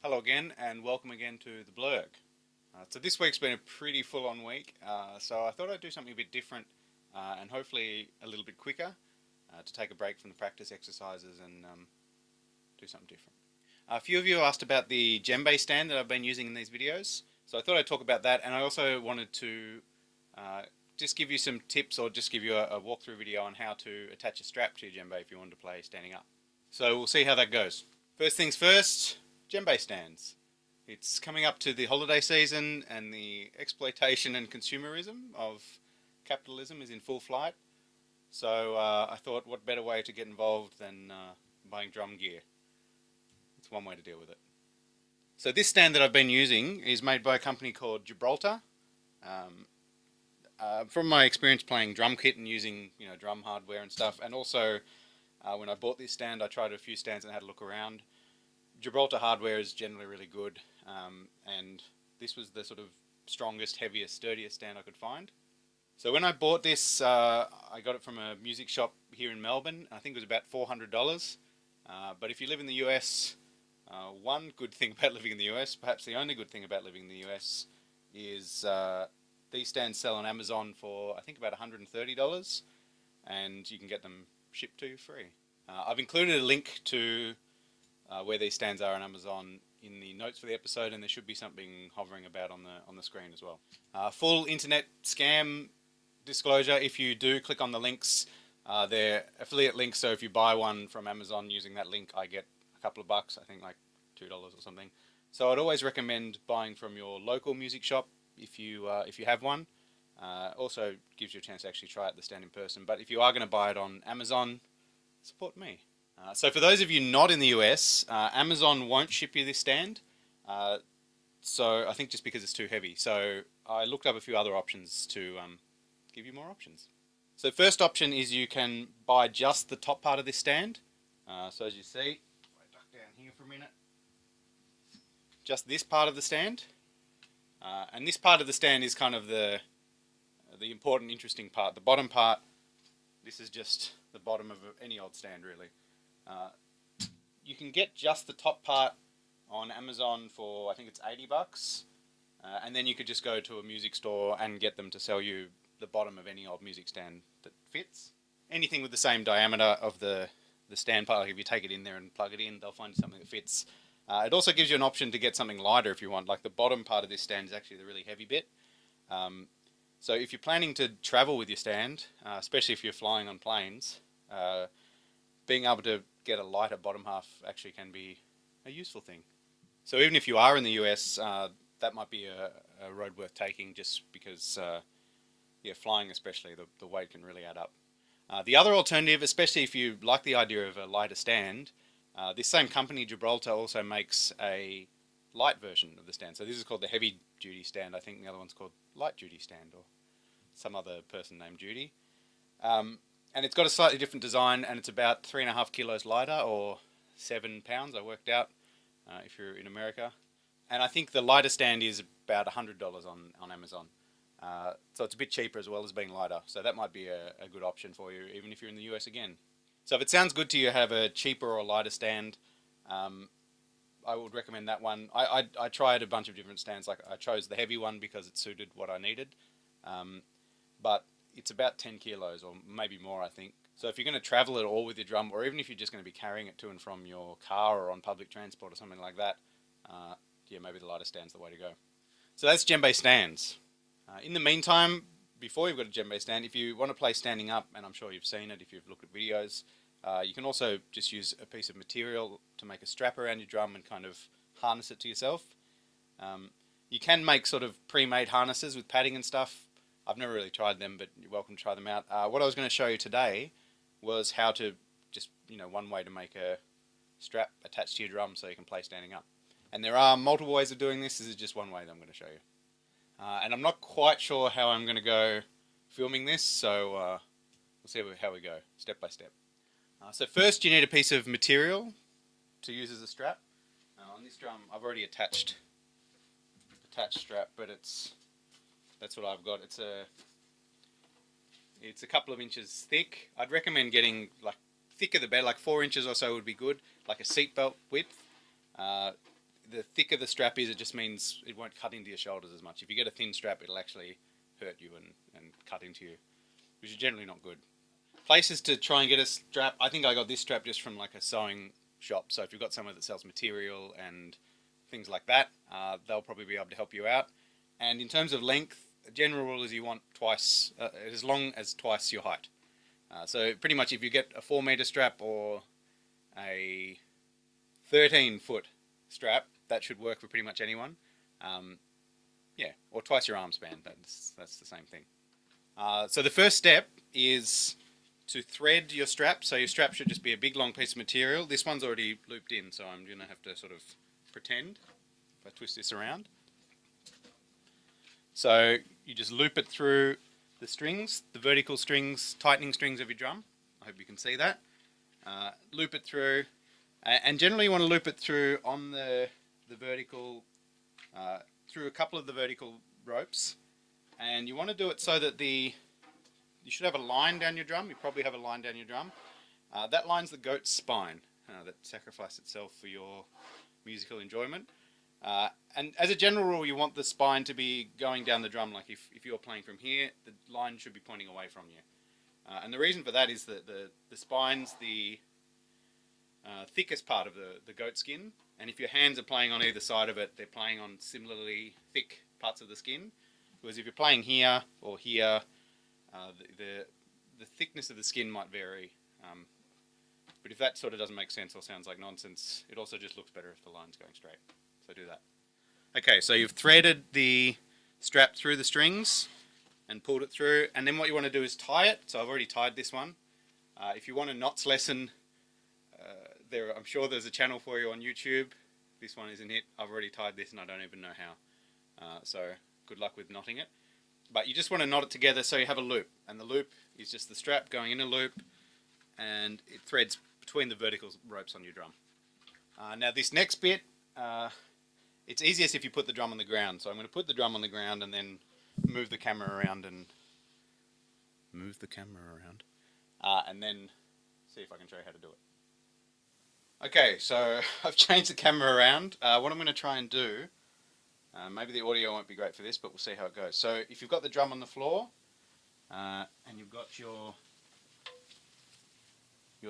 Hello again and welcome again to the Blergh. So this week's been a pretty full-on week, so I thought I'd do something a bit different and hopefully a little bit quicker to take a break from the practice exercises and do something different. A few of you asked about the Djembe stand that I've been using in these videos, so I thought I'd talk about that, and I also wanted to just give you some tips or just give you a walkthrough video on how to attach a strap to your djembe if you want to play standing up. So we'll see how that goes. First things first, Djembe stands. It's coming up to the holiday season and the exploitation and consumerism of capitalism is in full flight. So I thought what better way to get involved than buying drum gear. It's one way to deal with it. So this stand that I've been using is made by a company called Gibraltar. From my experience playing drum kit and using drum hardware and stuff, and also when I bought this stand I tried a few stands and had a look around. Gibraltar hardware is generally really good, and this was the sort of strongest, heaviest, sturdiest stand I could find. So when I bought this, I got it from a music shop here in Melbourne. I think it was about $400. But if you live in the US, one good thing about living in the US, perhaps the only good thing about living in the US, is these stands sell on Amazon for I think about $130, and you can get them shipped to you free. I've included a link to where these stands are on Amazon in the notes for the episode, and there should be something hovering about on the screen as well. Full internet scam disclosure: if you do click on the links, they're affiliate links. So if you buy one from Amazon using that link, I get a couple of bucks. I think like $2 or something. So I'd always recommend buying from your local music shop if you have one. Also gives you a chance to actually try out the stand in person. But if you are going to buy it on Amazon, support me. So for those of you not in the US, Amazon won't ship you this stand. So I think just because it's too heavy. So I looked up a few other options to give you more options. So first option is you can buy just the top part of this stand. So as you see, I duck down here for a minute. Just this part of the stand. And this part of the stand is kind of the important, interesting part. The bottom part, this is just the bottom of any old stand really. You can get just the top part on Amazon for I think it's $80, and then you could just go to a music store and get them to sell you the bottom of any old music stand that fits. Anything with the same diameter of the stand part, like if you take it in there and plug it in, they'll find something that fits. It also gives you an option to get something lighter if you want, like the bottom part of this stand is actually the really heavy bit. So if you're planning to travel with your stand, especially if you're flying on planes, being able to get a lighter bottom half actually can be a useful thing. So even if you are in the US, that might be a road worth taking, just because flying especially, the weight can really add up. The other alternative, especially if you like the idea of a lighter stand, this same company, Gibraltar, also makes a light version of the stand. So this is called the heavy duty stand. I think the other one's called light duty stand, or some other person named Judy. And it's got a slightly different design, and it's about 3.5 kilos lighter, or 7 pounds, I worked out, if you're in America. And I think the lighter stand is about $100 on Amazon. So it's a bit cheaper as well as being lighter. So that might be a good option for you, even if you're in the US again. So if it sounds good to you, have a cheaper or lighter stand, I would recommend that one. I tried a bunch of different stands. Like I chose the heavy one because it suited what I needed. But it's about 10 kilos or maybe more, I think. So if you're going to travel at all with your drum, or even if you're just going to be carrying it to and from your car or on public transport or something like that, maybe the lighter stand's the way to go. So that's Djembe stands. In the meantime, before you've got a Djembe stand, if you want to play standing up, and I'm sure you've seen it if you've looked at videos, you can also just use a piece of material to make a strap around your drum and kind of harness it to yourself. You can make sort of pre-made harnesses with padding and stuff. I've never really tried them, but you're welcome to try them out. What I was going to show you today was how to just, one way to make a strap attached to your drum so you can play standing up. And there are multiple ways of doing this. This is just one way that I'm going to show you. And I'm not quite sure how I'm going to go filming this, so we'll see how we go, step by step. So first you need a piece of material to use as a strap. On this drum I've already attached strap, but that's what I've got. It's a couple of inches thick. I'd recommend getting thicker the better, like 4 inches or so would be good, like a seatbelt width. the thicker the strap is, it just means it won't cut into your shoulders as much. If you get a thin strap, it'll actually hurt you and cut into you, which is generally not good. Places to try and get a strap, I think I got this strap just from like a sewing shop. So if you've got somewhere that sells material and things like that, they'll probably be able to help you out. And in terms of length, the general rule is you want twice, as long as twice your height. So pretty much if you get a 4-meter strap or a 13-foot strap, that should work for pretty much anyone. Yeah, or twice your arm span, that's the same thing. So the first step is to thread your strap. So your strap should just be a big long piece of material. This one's already looped in, so I'm going to have to sort of pretend if I twist this around. So you just loop it through the strings, the vertical strings, tightening strings of your drum. I hope you can see that. Loop it through, and generally you want to loop it through on the vertical, through a couple of the vertical ropes, and you want to do it so that you should have a line down your drum. You probably have a line down your drum. That line's the goat's spine that sacrificed itself for your musical enjoyment. And as a general rule, you want the spine to be going down the drum. Like if you're playing from here, the line should be pointing away from you. And the reason for that is that the spine's the thickest part of the goat skin, and if your hands are playing on either side of it, they're playing on similarly thick parts of the skin. Whereas if you're playing here or here, the thickness of the skin might vary. But if that sort of doesn't make sense or sounds like nonsense, it also just looks better if the line's going straight. So do that. Okay, so you've threaded the strap through the strings and pulled it through, and then what you want to do is tie it. So I've already tied this one. If you want a knots lesson, I'm sure there's a channel for you on YouTube. This one isn't it. I've already tied this and I don't even know how. So good luck with knotting it. But you just want to knot it together so you have a loop, and the loop is just the strap going in a loop, and it threads between the vertical ropes on your drum. Now this next bit, it's easiest if you put the drum on the ground. So I'm going to put the drum on the ground and then move the camera around and then see if I can show you how to do it. Okay, so I've changed the camera around. What I'm going to try and do, maybe the audio won't be great for this, but we'll see how it goes. So if you've got the drum on the floor and you've got your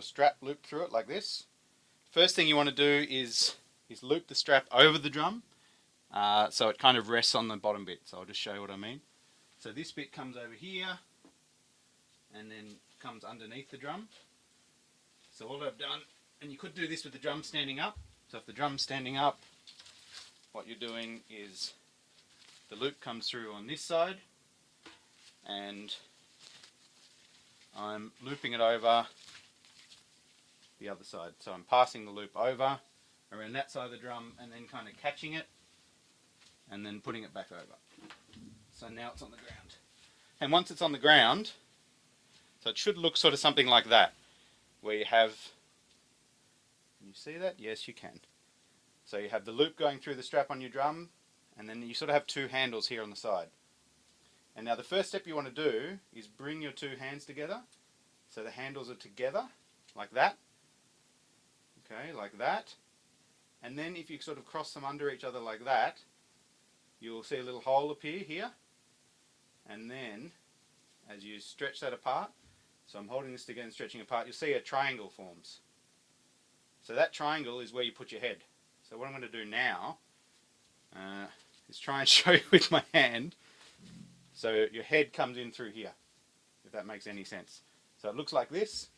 strap looped through it like this, first thing you want to do is loop the strap over the drum so it kind of rests on the bottom bit. So I'll just show you what I mean. So this bit comes over here and then comes underneath the drum. So all I've done, and you could do this with the drum standing up. So if the drum's standing up, what you're doing is the loop comes through on this side and I'm looping it over the other side. So I'm passing the loop over around that side of the drum and then kind of catching it and then putting it back over. So now it's on the ground. And once it's on the ground, so it should look sort of something like that, where you have, can you see that? Yes, you can. So you have the loop going through the strap on your drum, and then you sort of have two handles here on the side. And now the first step you want to do is bring your two hands together, so the handles are together, like that. Okay, like that. And then if you sort of cross them under each other like that, you'll see a little hole appear here. And then, as you stretch that apart, so I'm holding this together and stretching apart, you'll see a triangle forms. So that triangle is where you put your head. So what I'm going to do now is try and show you with my hand. So your head comes in through here, if that makes any sense. So it looks like this.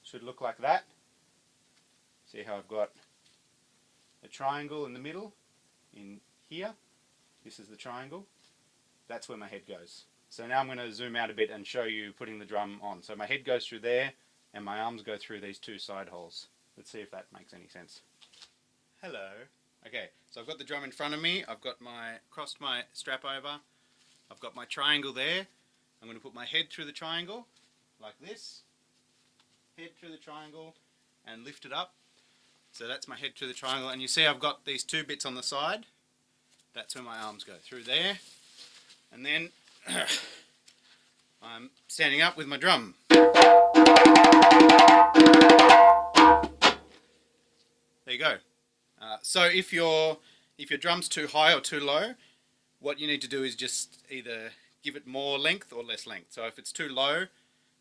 Should look like that. See how I've got a triangle in the middle, in here. This is the triangle. That's where my head goes. So now I'm going to zoom out a bit and show you putting the drum on. So my head goes through there and my arms go through these two side holes. Let's see if that makes any sense. Hello. Okay, so I've got the drum in front of me. I've got crossed my strap over. I've got my triangle there. I'm going to put my head through the triangle like this. Head through the triangle and lift it up. So that's my head through the triangle, and you see I've got these two bits on the side. That's where my arms go, through there. And then I'm standing up with my drum. There you go. So if your drum's too high or too low, what you need to do is just either give it more length or less length. So if it's too low,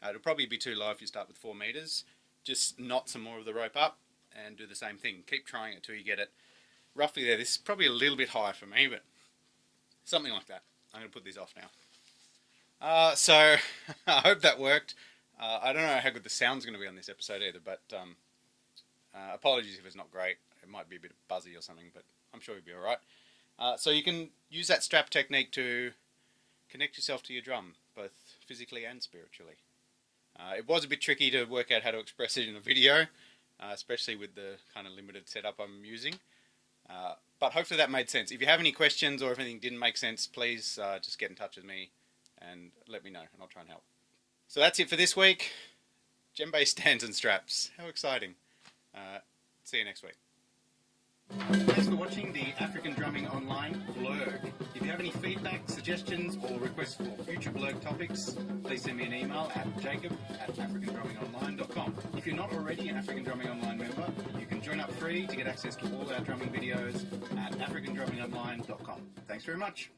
it'll probably be too low if you start with 4 meters. Just knot some more of the rope up and do the same thing. Keep trying it till you get it roughly there. This is probably a little bit high for me, but something like that. I'm going to put these off now. So I hope that worked. I don't know how good the sound's going to be on this episode either, but apologies if it's not great. It might be a bit buzzy or something, but I'm sure you'll be alright. So you can use that strap technique to connect yourself to your drum, both physically and spiritually. It was a bit tricky to work out how to express it in a video, especially with the kind of limited setup I'm using. But hopefully that made sense. If you have any questions or if anything didn't make sense, please just get in touch with me and let me know, and I'll try and help. So that's it for this week. Djembe Stands and Straps. How exciting. See you next week. Thanks for watching the African Drumming Online Blergh. If you have any feedback, suggestions or requests for future Blergh topics, please send me an email at jacob@africandrummingonline.com. If you're not already an African Drumming Online member, you can join up free to get access to all our drumming videos at africandrummingonline.com. Thanks very much.